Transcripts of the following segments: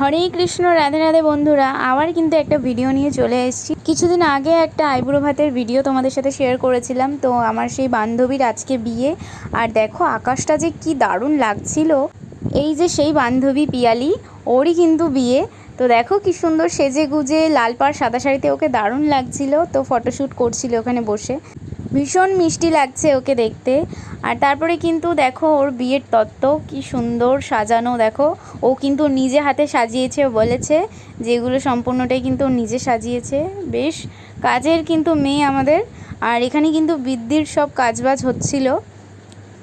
হরে কৃষ্ণ, রাধে রাধে বন্ধুরা। আবার কিন্তু একটা ভিডিও নিয়ে চলে এসেছি। কিছুদিন আগে একটা আইবুড়ো ভাতের ভিডিও তোমাদের সাথে শেয়ার করেছিলাম। তো আমার সেই বান্ধবীর আজকে বিয়ে, আর দেখো আকাশটা যে কি দারুণ লাগছিল। এই যে সেই বান্ধবী পিয়ালি, ওরই কিন্তু বিয়ে। তো দেখো কি সুন্দর সেজে গুজে লাল পাড় সাদা শাড়িতে ওকে দারুণ লাগছিল। তো ফটোশ্যুট করছিল ওখানে বসে, ভীষণ মিষ্টি লাগছে ওকে দেখতে। আর তারপরে কিন্তু দেখো ওর বিয়ের তত্ত্ব কি সুন্দর সাজানো। দেখো ও কিন্তু নিজে হাতে সাজিয়েছে, বলেছে যেগুলো সম্পূর্ণটাই কিন্তু ও নিজে সাজিয়েছে। বেশ কাজের কিন্তু মেয়ে আমাদের। আর এখানে কিন্তু বৃদ্ধির সব কাজবাজ হচ্ছিল,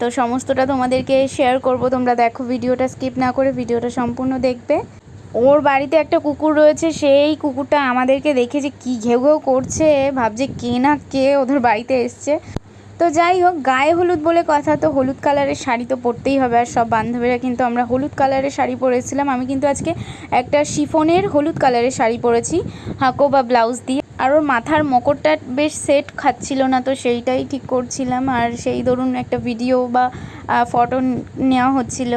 তো সমস্তটা তোমাদেরকে শেয়ার করব। তোমরা দেখো, ভিডিওটা স্কিপ না করে ভিডিওটা সম্পূর্ণ দেখবে। ওর বাড়িতে একটা কুকুর রয়েছে, সেই কুকুরটা আমাদেরকে দেখে যে কী ঘেউ ঘেউ করছে, ভাবছে কে না কে ওদের বাড়িতে এসছে। তো যাই হোক, গায়ে হলুদ বলে কথা, তো হলুদ কালারের শাড়ি তো পরতেই হবে। আর সব বান্ধবীরা কিন্তু আমরা হলুদ কালারের শাড়ি পরেছিলাম। আমি কিন্তু আজকে একটা শিফনের হলুদ কালারের শাড়ি পরেছি, হাঁকো বা ব্লাউজ দিয়ে। আর ওর মাথার মকরটা বেশ সেট খাচ্ছিল না, তো সেইটাই ঠিক করছিলাম। আর সেই ধরুন একটা ভিডিও বা ফটো নেওয়া হচ্ছিল।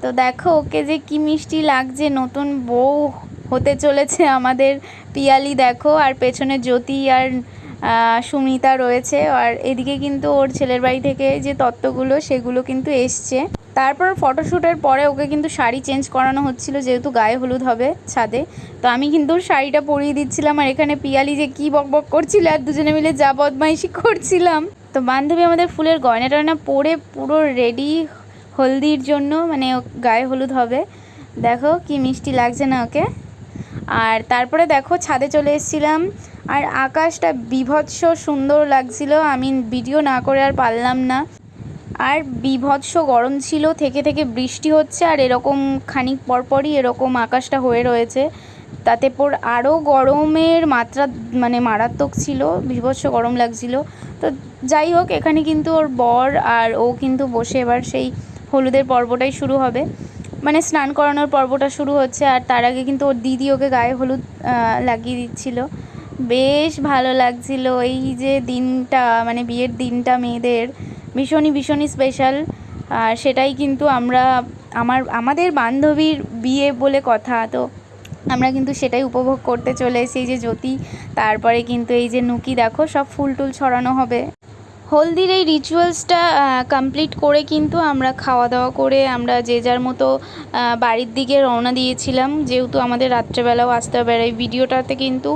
তো দেখো ওকে যে কি মিষ্টি লাগছে, নতুন বউ হতে চলেছে আমাদের পিয়ালি। দেখো, আর পেছনে জ্যোতি আর সুমিতা রয়েছে। আর এদিকে কিন্তু ওর ছেলের বাড়ি থেকে যে তত্ত্বগুলো সেগুলো কিন্তু এসছে। তারপর ফটোশ্যুটের পরে ওকে কিন্তু শাড়ি চেঞ্জ করানো হচ্ছিল, যেহেতু গায়ে হলুদ হবে ছাদে। তো আমি কিন্তু শাড়িটা পরিয়ে দিচ্ছিলাম। আর এখানে পিয়ালি যে কি বকবক করছিল, আর দুজনে মিলে যা বদমাইশি করছিলাম। তো বান্ধবী আমাদের ফুলের গয়না টয়না পরে পুরো রেডি হলদির জন্য, মানে গায়ে হলুদ হবে। দেখো কি মিষ্টি লাগছে না ওকে। আর তারপরে দেখো ছাদে চলে এসেছিলাম, আর আকাশটা বীভৎস সুন্দর লাগছিল। আমি ভিডিও না করে আর পারলাম না। আর বীভৎস গরম ছিল, থেকে থেকে বৃষ্টি হচ্ছে, আর এরকম খানিক পরপরই এরকম আকাশটা হয়ে রয়েছে। তাতে পর আরও গরমের মাত্রা মানে মারাত্মক ছিল, বীভৎস গরম লাগছিল। তো যাই হোক, এখানে কিন্তু ওর বর আর ও কিন্তু বসে এবার সেই হলুদের পর্বটাই শুরু হবে, মানে স্নান করানোর পর্বটা শুরু হচ্ছে। আর তার আগে কিন্তু ওর দিদি ওকে গায়ে হলুদ লাগিয়ে দিচ্ছিল। বেশ ভালো লাগছিল এই যে দিনটা, মানে বিয়ের দিনটা মেয়েদের ভীষণই স্পেশাল। আর সেটাই কিন্তু আমরা আমাদের বান্ধবীর বিয়ে বলে কথা, তো আমরা কিন্তু সেটাই উপভোগ করতে চলে এসেছি। এই যে জ্যোতি, তারপরে কিন্তু এই যে নুকি, দেখো সব ফুল টুল ছড়ানো হবে। হলদির এই রিচুয়ালসটা কমপ্লিট করে কিন্তু আমরা খাওয়া দাওয়া করে আমরা যে যার মতো বাড়ির দিকে রওনা দিয়েছিলাম, যেহেতু আমাদের রাত্রেবেলাও আসতে হবে। আর এই ভিডিওটাতে কিন্তু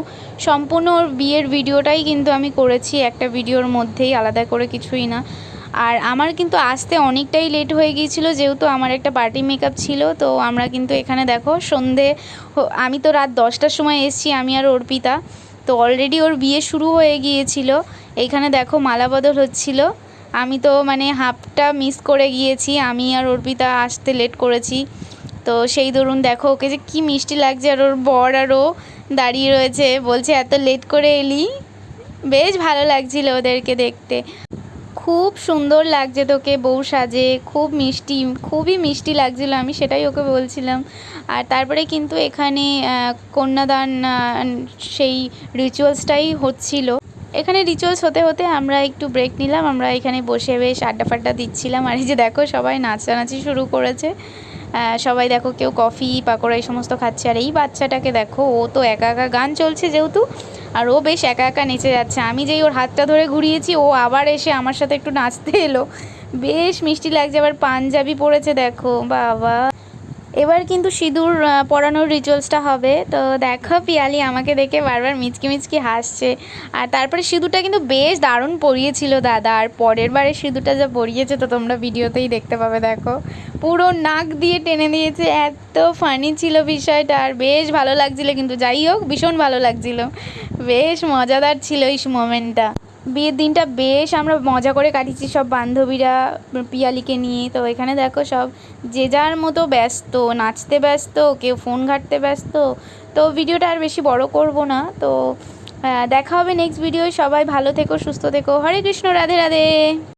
সম্পূর্ণ ওর বিয়ের ভিডিওটাই কিন্তু আমি করেছি একটা ভিডিওর মধ্যেই, আলাদা করে কিছুই না। আর আমার কিন্তু আসতে অনেকটাই লেট হয়ে গিয়েছিলো, যেহেতু আমার একটা পার্টি মেকআপ ছিল। তো আমরা কিন্তু এখানে দেখো সন্ধে, আমি তো রাত 10টার সময় এসেছি, আমি আর অর্পিতা। তো অলরেডি ওর বিয়ে শুরু হয়ে গিয়েছিল। এইখানে দেখো মালা বদল হচ্ছিল। আমি তো মানে হাফটা মিস করে গিয়েছি, আমি আর অর্পিতা আসতে লেট করেছি। তো সেই ধরুন দেখো ওকে যে কি মিষ্টি লাগছে। আর ওর বর আরও দাঁড়িয়ে রয়েছে, বলছে এত লেট করে এলি। বেশ ভালো লাগছিল ওদেরকে দেখতে। খুব সুন্দর লাগছে তোকে বউ সাজে, খুব মিষ্টি, খুবই মিষ্টি লাগছিল, আমি সেটাই ওকে বলছিলাম। আর তারপরে কিন্তু এখানে কন্যাদান সেই রিচুয়ালসটাই হচ্ছিল। এখানে রিচুয়ালস হতে হতে আমরা একটু ব্রেক নিলাম, আমরা এখানে বসে বেশ আড্ডা ফাড্ডা দিচ্ছিলাম। আর এই যে দেখো সবাই নাচানাচি শুরু করেছে। সবাই দেখো কেউ কফি পাকোড়া এই সমস্ত খাচ্ছে। আর এই বাচ্চাটাকে দেখো, ও তো একা একা, গান চলছে যেহেতু, আর ও বেশ একা একা নেচে যাচ্ছে। আমি যেই ওর হাতটা ধরে ঘুরিয়েছি, ও আবার এসে আমার সাথে একটু নাচতে এলো। বেশ মিষ্টি লাগছে। আবার পাঞ্জাবি পরেছে দেখো, বাবা। এবার কিন্তু সিঁদুর পরানোর রিচুয়ালসটা হবে। তো দেখো পিয়ালি আমাকে দেখে বারবার মিচকি মিচকি হাসছে। আর তারপরে সিঁদুরটা কিন্তু বেশ দারুণ পরিয়েছিল দাদা। আর পরের বারে সিঁদুরটা যা পরিয়েছে তো তোমরা ভিডিওতেই দেখতে পাবে। দেখো পুরো নাক দিয়ে টেনে দিয়েছে, এত ফানি ছিল বিষয়টা। আর বেশ ভালো লাগছিল, কিন্তু যাই হোক ভীষণ ভালো লাগছিল, বেশ মজাদার ছিল এই মোমেন্টটা। বিয়ের দিনটা বেশ আমরা মজা করে কাটিয়েছি সব বান্ধবীরা পিয়ালিকে নিয়ে। তো এখানে দেখো সব যে যার মতো ব্যস্ত, নাচতে ব্যস্ত, কেউ ফোন ঘাঁটতে ব্যস্ত। তো ভিডিওটা আর বেশি বড় করব না। তো দেখা হবে নেক্সট ভিডিও। সবাই ভালো থেকো, সুস্থ থেকো। হরে কৃষ্ণ, রাধে রাধে।